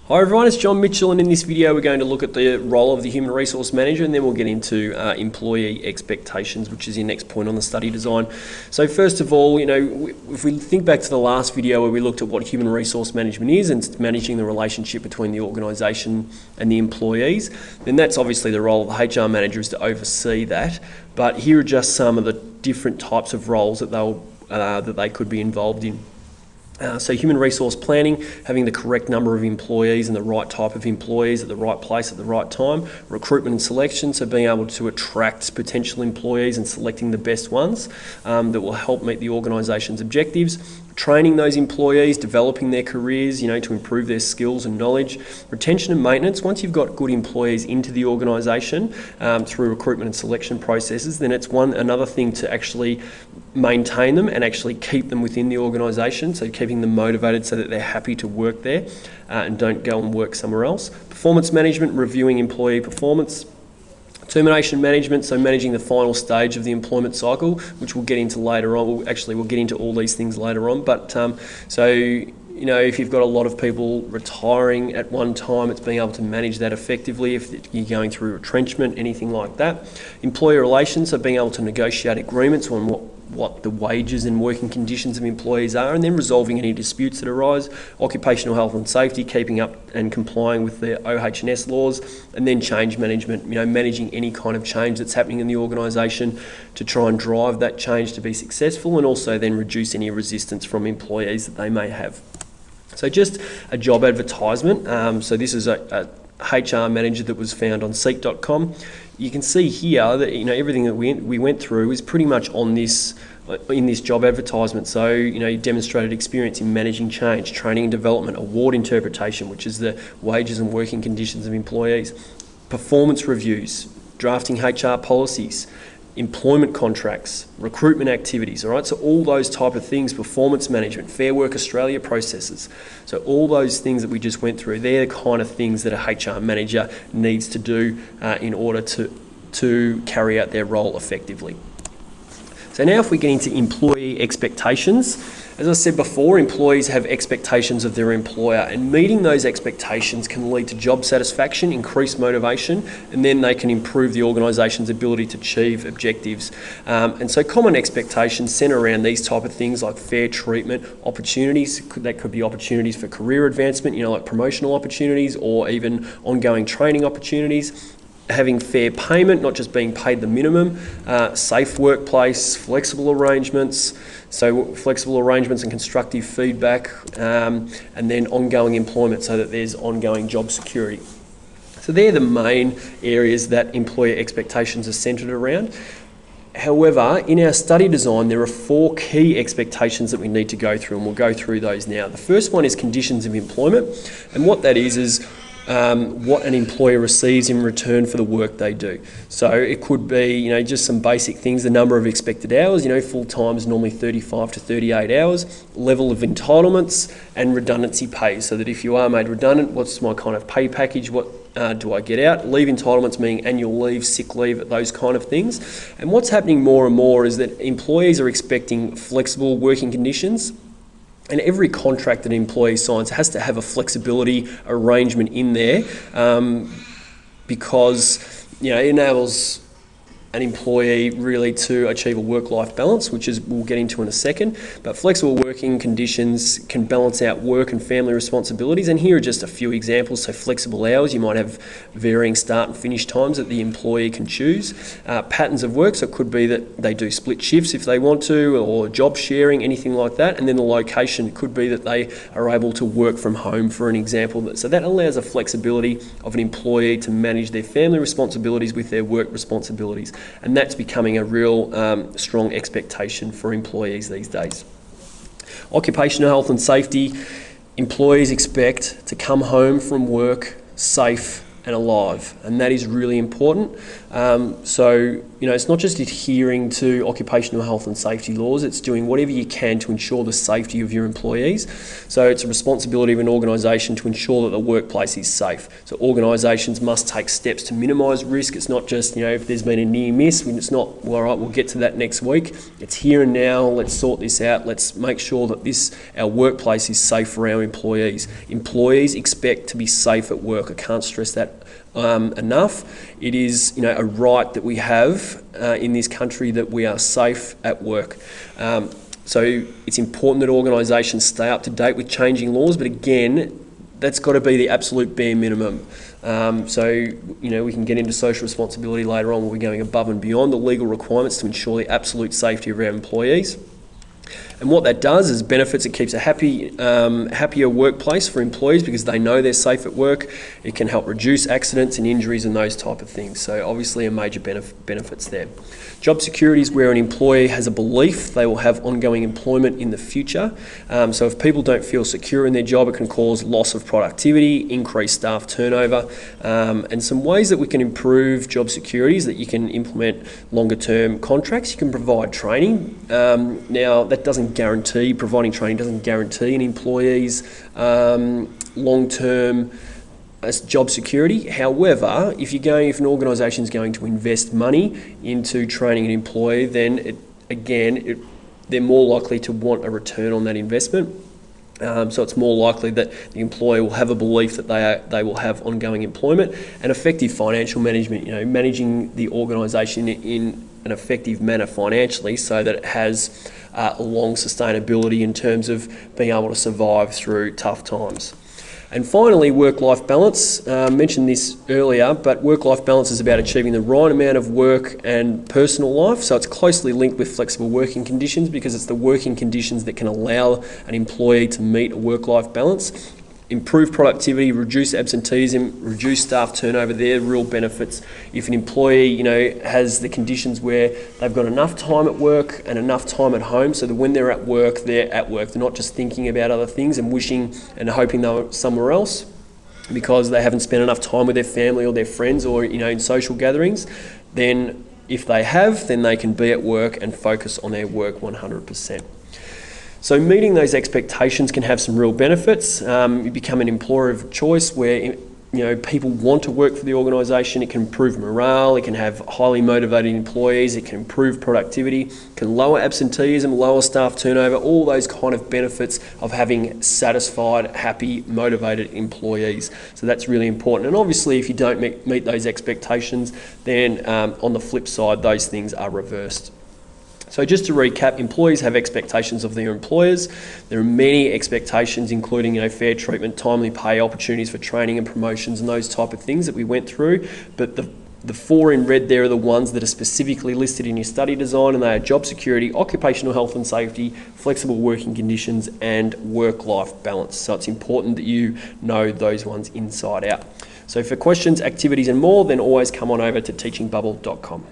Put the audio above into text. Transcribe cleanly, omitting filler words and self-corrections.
Hi everyone, it's John Mitchell, and in this video we're going to look at the role of the human resource manager, and then we'll get into employee expectations, which is your next point on the study design. So first of all, if we think back to the last video where we looked at what human resource management is and it's managing the relationship between the organisation and the employees, then that's obviously the role of the HR manager, is to oversee that. But here are just some of the different types of roles that they could be involved in. So human resource planning, having the correct number of employees and the right type of employees at the right place at the right time. Recruitment and selection, so being able to attract potential employees and selecting the best ones that will help meet the organisation's objectives. Training those employees, developing their careers, to improve their skills and knowledge. Retention and maintenance, once you've got good employees into the organisation through recruitment and selection processes, then it's another thing to actually maintain them and actually keep them within the organisation, so keeping them motivated so that they're happy to work there and don't go and work somewhere else. Performance management, reviewing employee performance. Termination management, so managing the final stage of the employment cycle, which we'll get into later on. We'll get into all these things later on. But if you've got a lot of people retiring at one time, it's being able to manage that effectively if you're going through retrenchment, anything like that. Employee relations, so being able to negotiate agreements on what the wages and working conditions of employees are, and then resolving any disputes that arise. Occupational health and safety, keeping up and complying with the OH&S laws, and then change management, managing any kind of change that's happening in the organisation to try and drive that change to be successful, and also then reduce any resistance from employees that they may have. So just a job advertisement. So this is a HR manager that was found on seek.com. You can see here that everything that we went through is pretty much on this in this job advertisement. So demonstrated experience in managing change, training and development, award interpretation, which is the wages and working conditions of employees, performance reviews, drafting HR policies, employment contracts, recruitment activities, all right? So all those type of things, performance management, Fair Work Australia processes. So all those things that we just went through, they're the kind of things that a HR manager needs to do in order to carry out their role effectively. So now if we get into employee expectations, as I said before, employees have expectations of their employer, and meeting those expectations can lead to job satisfaction, increased motivation, and then they can improve the organisation's ability to achieve objectives. And so common expectations centre around these type of things like fair treatment, opportunities. That could be opportunities for career advancement, like promotional opportunities or even ongoing training opportunities. Having fair payment, not just being paid the minimum, safe workplace, flexible arrangements, so flexible arrangements and constructive feedback, and then ongoing employment so that there's ongoing job security. So they're the main areas that employer expectations are centred around. However, in our study design, there are 4 key expectations that we need to go through, and we'll go through those now. The first one is conditions of employment, and what that is what an employer receives in return for the work they do. So it could be, just some basic things, the number of expected hours, full-time is normally 35 to 38 hours, level of entitlements and redundancy pay, so that if you are made redundant, what's my kind of pay package, what do I get out? Leave entitlements meaning annual leave, sick leave, those kind of things. And what's happening more and more is that employees are expecting flexible working conditions. And every contract that an employee signs has to have a flexibility arrangement in there because it enables an employee really to achieve a work-life balance, which we'll get into in a second. But flexible working conditions can balance out work and family responsibilities. And here are just a few examples. So flexible hours, you might have varying start and finish times that the employee can choose. Patterns of work, so it could be that they do split shifts if they want to, or job sharing, anything like that. And then the location could be that they are able to work from home, for an example. So that allows a flexibility of an employee to manage their family responsibilities with their work responsibilities. And that's becoming a real strong expectation for employees these days. Occupational health and safety. Employees expect to come home from work safe and alive, and that is really important. So, it's not just adhering to occupational health and safety laws, it's doing whatever you can to ensure the safety of your employees. So it's a responsibility of an organisation to ensure that the workplace is safe. So organisations must take steps to minimise risk. It's not just, if there's been a near miss, it's not, well, all right, we'll get to that next week. It's here and now, let's sort this out, let's make sure that our workplace is safe for our employees. Employees expect to be safe at work. I can't stress that enough. It is a right that we have in this country that we are safe at work. So it's important that organisations stay up to date with changing laws, but again, that's got to be the absolute bare minimum. So we can get into social responsibility later on, where we're going above and beyond the legal requirements to ensure the absolute safety of our employees. And what that does is benefits. It keeps a happier workplace for employees because they know they're safe at work. It can help reduce accidents and injuries and those type of things. So obviously a major benefits there. Job security is where an employee has a belief they will have ongoing employment in the future. So if people don't feel secure in their job, it can cause loss of productivity, increased staff turnover, and some ways that we can improve job security is that you can implement longer term contracts. You can provide training. Now that providing training doesn't guarantee an employee's long-term job security. However, if an organisation is going to invest money into training an employee, then they're more likely to want a return on that investment. So it's more likely that the employer will have a belief that they will have ongoing employment, and effective financial management, managing the organisation in an effective manner financially so that it has long sustainability in terms of being able to survive through tough times. And finally, work-life balance. Mentioned this earlier, but work-life balance is about achieving the right amount of work and personal life. So it's closely linked with flexible working conditions because it's the working conditions that can allow an employee to meet a work-life balance. Improve productivity, reduce absenteeism, reduce staff turnover. They're real benefits. If an employee, has the conditions where they've got enough time at work and enough time at home, so that when they're at work, they're at work. They're not just thinking about other things and wishing and hoping they were somewhere else because they haven't spent enough time with their family or their friends or, in social gatherings. Then if they have, then they can be at work and focus on their work 100%. So meeting those expectations can have some real benefits. You become an employer of choice where people want to work for the organisation. It can improve morale. It can have highly motivated employees. It can improve productivity. Can lower absenteeism, lower staff turnover. All those kind of benefits of having satisfied, happy, motivated employees. So that's really important. And obviously, if you don't meet those expectations, then on the flip side, those things are reversed. So just to recap, employees have expectations of their employers. There are many expectations, including fair treatment, timely pay, opportunities for training and promotions, and those type of things that we went through. But the four in red there are the ones that are specifically listed in your study design, and they are job security, occupational health and safety, flexible working conditions, and work-life balance. So it's important that you know those ones inside out. So for questions, activities, and more, then always come on over to teachingbubble.com.